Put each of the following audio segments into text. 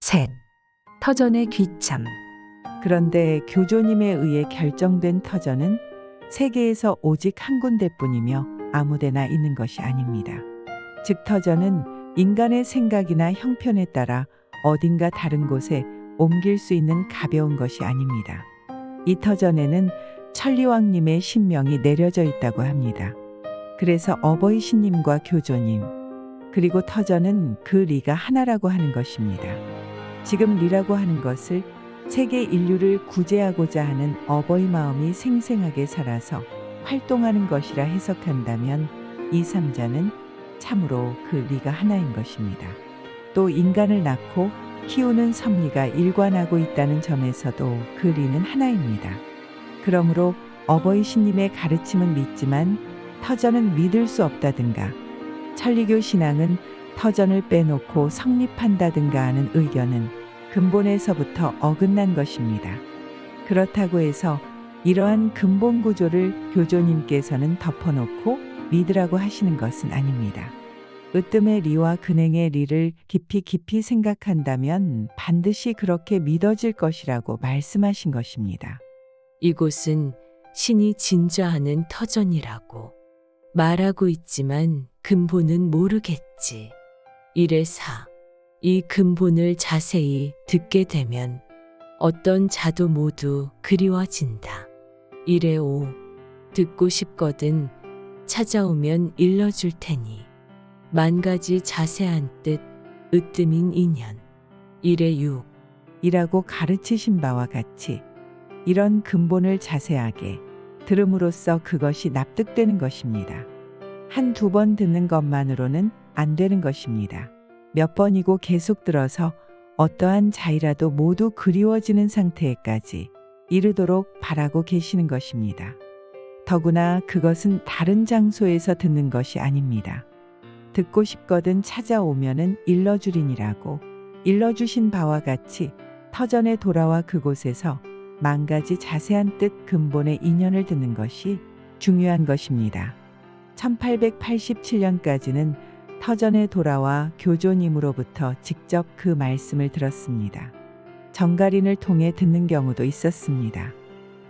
셋. 터전의 귀참. 그런데 교조님에 의해 결정된 터전은 세계에서 오직 한 군데뿐이며 아무데나 있는 것이 아닙니다. 즉 터전은 인간의 생각이나 형편에 따라 어딘가 다른 곳에 옮길 수 있는 가벼운 것이 아닙니다. 이 터전에는 천리왕님의 신명이 내려져 있다고 합니다. 그래서 어버이 신님과 교조님, 그리고 터전은 그 리가 하나라고 하는 것입니다. 지금 리라고 하는 것을 세계 인류를 구제하고자 하는 어버이 마음이 생생하게 살아서 활동하는 것이라 해석한다면 이 삼자는 참으로 그 리가 하나인 것입니다. 또 인간을 낳고 키우는 섭리가 일관하고 있다는 점에서도 그 리는 하나입니다. 그러므로 어버이 신님의 가르침은 믿지만 터전은 믿을 수 없다든가 천리교 신앙은 터전을 빼놓고 성립한다든가 하는 의견은 근본에서부터 어긋난 것입니다. 그렇다고 해서 이러한 근본 구조를 교조님께서는 덮어놓고 믿으라고 하시는 것은 아닙니다. 으뜸의 리와 근행의 리를 깊이 생각한다면 반드시 그렇게 믿어질 것이라고 말씀하신 것입니다. 이곳은 신이 진좌하는 터전이라고 말하고 있지만 근본은 모르겠지. 이래사 이 근본을 자세히 듣게 되면 어떤 자도 모두 그리워진다. 이래오 듣고 싶거든 찾아오면 일러줄 테니 만 가지 자세한 뜻 으뜸인 인연 이래육 이라고 가르치신 바와 같이 이런 근본을 자세하게 들음으로써 그것이 납득되는 것입니다. 한두 번 듣는 것만으로는 안 되는 것입니다. 몇 번이고 계속 들어서 어떠한 자이라도 모두 그리워지는 상태에까지 이르도록 바라고 계시는 것입니다. 더구나 그것은 다른 장소에서 듣는 것이 아닙니다. 듣고 싶거든 찾아오면은 일러주리니라고 일러주신 바와 같이 터전에 돌아와 그곳에서 만 가지 자세한 뜻 근본의 인연을 듣는 것이 중요한 것입니다. 1887년까지는 터전에 돌아와 교조님으로부터 직접 그 말씀을 들었습니다. 정가린을 통해 듣는 경우도 있었습니다.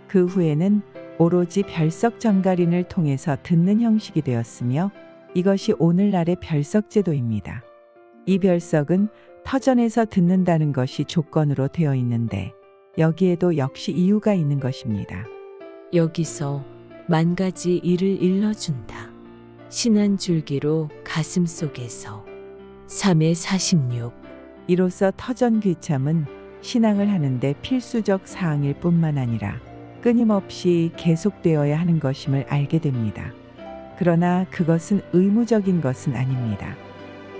그 후에는 오로지 별석 정가린을 통해서 듣는 형식이 되었으며 이것이 오늘날의 별석제도입니다. 이 별석은 터전에서 듣는다는 것이 조건으로 되어 있는데 여기에도 역시 이유가 있는 것입니다. 여기서 만 가지 일을 일러준다. 신한 줄기로 가슴 속에서 3의 46 이로써 터전 귀참은 신앙을 하는데 필수적 사항일 뿐만 아니라 끊임없이 계속되어야 하는 것임을 알게 됩니다. 그러나 그것은 의무적인 것은 아닙니다.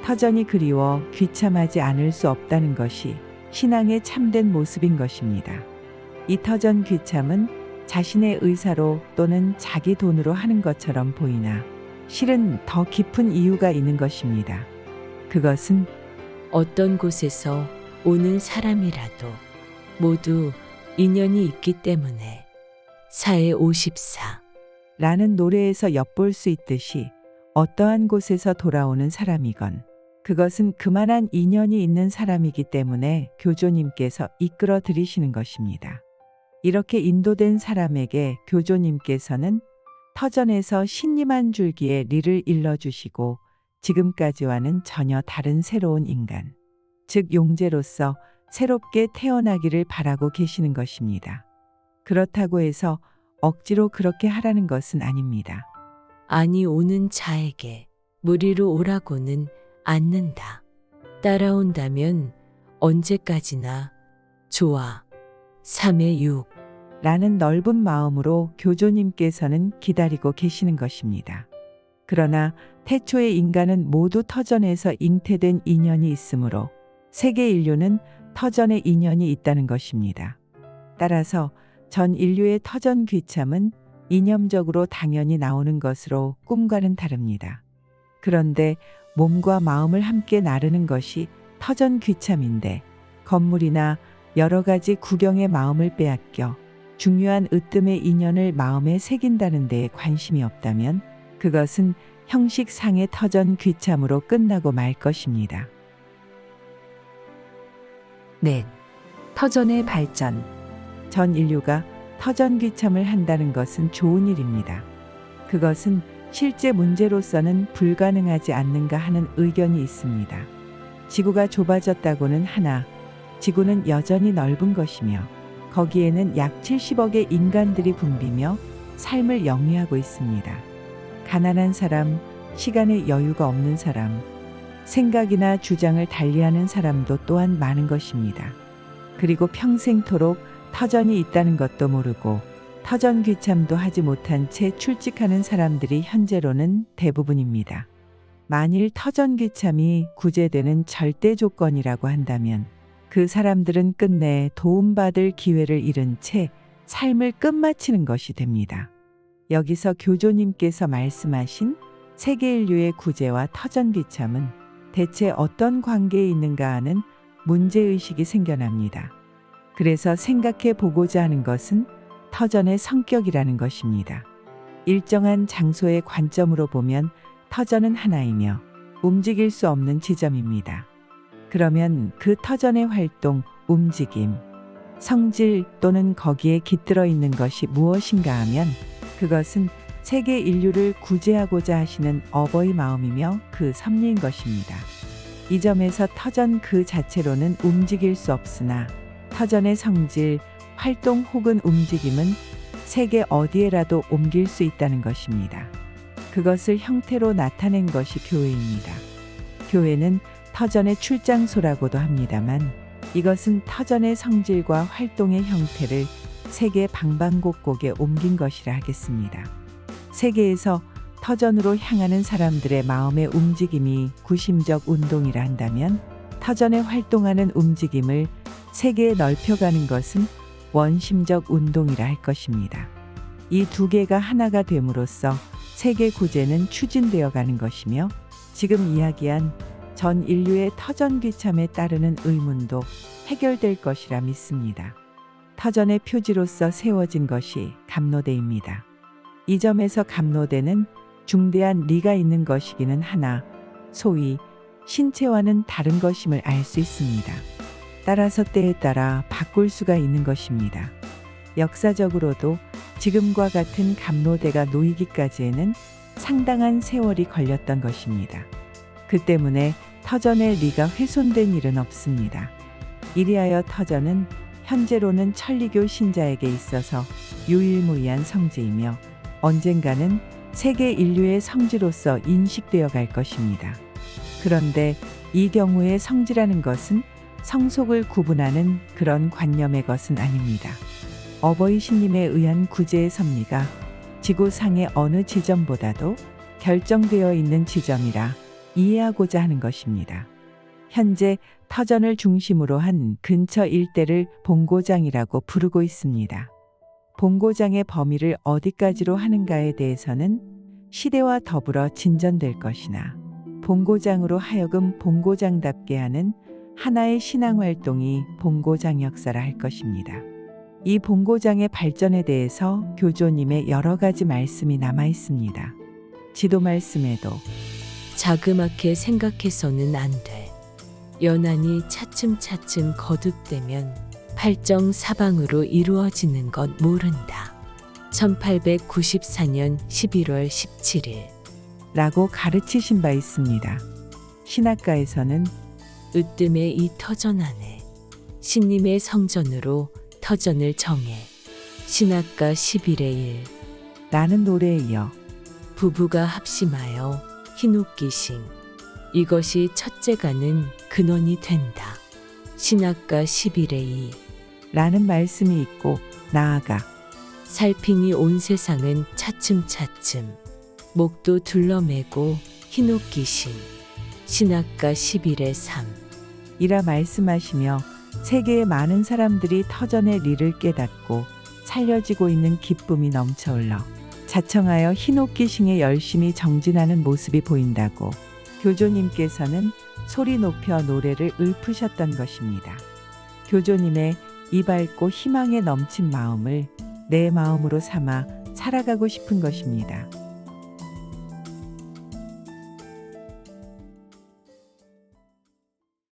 터전이 그리워 귀참하지 않을 수 없다는 것이 신앙의 참된 모습인 것입니다. 이 터전 귀참은 자신의 의사로 또는 자기 돈으로 하는 것처럼 보이나 실은 더 깊은 이유가 있는 것입니다. 그것은 어떤 곳에서 오는 사람이라도 모두 인연이 있기 때문에 4의 54 라는 노래에서 엿볼 수 있듯이 어떠한 곳에서 돌아오는 사람이건 그것은 그만한 인연이 있는 사람이기 때문에 교조님께서 이끌어 들이시는 것입니다. 이렇게 인도된 사람에게 교조님께서는 터전에서 신님 한 줄기의 리를 일러주시고 지금까지와는 전혀 다른 새로운 인간, 즉 용제로서 새롭게 태어나기를 바라고 계시는 것입니다. 그렇다고 해서 억지로 그렇게 하라는 것은 아닙니다. 아니 오는 자에게 무리로 오라고는 않는다. 따라온다면 언제까지나 좋아. 3의 6 라는 넓은 마음으로 교조님께서는 기다리고 계시는 것입니다. 그러나 태초의 인간은 모두 터전에서 잉태된 인연이 있으므로 세계 인류는 터전의 인연이 있다는 것입니다. 따라서 전 인류의 터전 귀참은 이념적으로 당연히 나오는 것으로 꿈과는 다릅니다. 그런데 몸과 마음을 함께 나르는 것이 터전 귀참인데 건물이나 여러 가지 구경의 마음을 빼앗겨 중요한 으뜸의 인연을 마음에 새긴다는 데에 관심이 없다면 그것은 형식상의 터전 귀참으로 끝나고 말 것입니다. 넷. 터전의 발전. 전 인류가 터전 귀참을 한다는 것은 좋은 일입니다. 그것은 실제 문제로서는 불가능하지 않는가 하는 의견이 있습니다. 지구가 좁아졌다고는 하나 지구는 여전히 넓은 것이며 거기에는 약 70억의 인간들이 붐비며 삶을 영위하고 있습니다. 가난한 사람, 시간의 여유가 없는 사람, 생각이나 주장을 달리하는 사람도 또한 많은 것입니다. 그리고 평생토록 터전이 있다는 것도 모르고 터전 귀참도 하지 못한 채 출직하는 사람들이 현재로는 대부분입니다. 만일 터전 귀참이 구제되는 절대 조건이라고 한다면 그 사람들은 끝내 도움받을 기회를 잃은 채 삶을 끝마치는 것이 됩니다. 여기서 교조님께서 말씀하신 세계 인류의 구제와 터전 귀참은 대체 어떤 관계에 있는가 하는 문제의식이 생겨납니다. 그래서 생각해 보고자 하는 것은 터전의 성격이라는 것입니다. 일정한 장소의 관점으로 보면 터전은 하나이며 움직일 수 없는 지점입니다. 그러면 그 터전의 활동, 움직임, 성질 또는 거기에 깃들어 있는 것이 무엇인가 하면 그것은 세계 인류를 구제하고자 하시는 어버이 마음이며 그 섭리인 것입니다. 이 점에서 터전 그 자체로는 움직일 수 없으나 터전의 성질, 활동 혹은 움직임은 세계 어디에라도 옮길 수 있다는 것입니다. 그것을 형태로 나타낸 것이 교회입니다. 교회는 터전의 출장소라고도 합니다만 이것은 터전의 성질과 활동의 형태를 세계 방방곡곡에 옮긴 것이라 하겠습니다. 세계에서 터전으로 향하는 사람들의 마음의 움직임이 구심적 운동이라 한다면 터전에 활동하는 움직임을 세계에 넓혀가는 것은 원심적 운동이라 할 것입니다. 이 두 개가 하나가 됨으로써 세계 구제는 추진되어 가는 것이며 지금 이야기한 전 인류의 터전 귀참에 따르는 의문도 해결될 것이라 믿습니다. 터전의 표지로서 세워진 것이 갑노대입니다. 이 점에서 갑노대는 중대한 리가 있는 것이기는 하나 소위 신체와는 다른 것임을 알 수 있습니다. 따라서 때에 따라 바꿀 수가 있는 것입니다. 역사적으로도 지금과 같은 갑노대가 놓이기까지에는 상당한 세월이 걸렸던 것입니다. 그 때문에 터전의 리가 훼손된 일은 없습니다. 이리하여 터전은 현재로는 천리교 신자에게 있어서 유일무이한 성지이며 언젠가는 세계 인류의 성지로서 인식되어 갈 것입니다. 그런데 이 경우의 성지라는 것은 성속을 구분하는 그런 관념의 것은 아닙니다. 어버이 신님에 의한 구제의 섭리가 지구상의 어느 지점보다도 결정되어 있는 지점이라 이해하고자 하는 것입니다. 현재 터전을 중심으로 한 근처 일대를 본고장이라고 부르고 있습니다. 본고장의 범위를 어디까지로 하는가에 대해서는 시대와 더불어 진전될 것이나 본고장으로 하여금 본고장답게 하는 하나의 신앙활동이 본고장 역사라 할 것입니다. 이 본고장의 발전에 대해서 교조님의 여러 가지 말씀이 남아 있습니다. 지도 말씀에도 자그맣게 생각해서는 안 돼. 연안이 차츰차츰 거듭되면 팔정 사방으로 이루어지는 것 모른다. 1894년 11월 17일 라고 가르치신 바 있습니다. 신학가에서는 으뜸의 이 터전 안에 신님의 성전으로 터전을 정해 신학가 11의 1 라는 노래에 이어 부부가 합심하여 흰옷기싱 이것이 첫째가는 근원이 된다. 신학가 11의 2 라는 말씀이 있고 나아가 살핀이 온 세상은 차츰차츰 목도 둘러매고 흰옷기싱 신학가 11의 3 이라 말씀하시며 세계의 많은 사람들이 터전의 리를 깨닫고 살려지고 있는 기쁨이 넘쳐 흘러 자청하여 흰옷기싱에 열심히 정진하는 모습이 보인다고 교조님께서는 소리 높여 노래를 읊으셨던 것입니다. 교조님의 이 밝고 희망에 넘친 마음을 내 마음으로 삼아 살아가고 싶은 것입니다.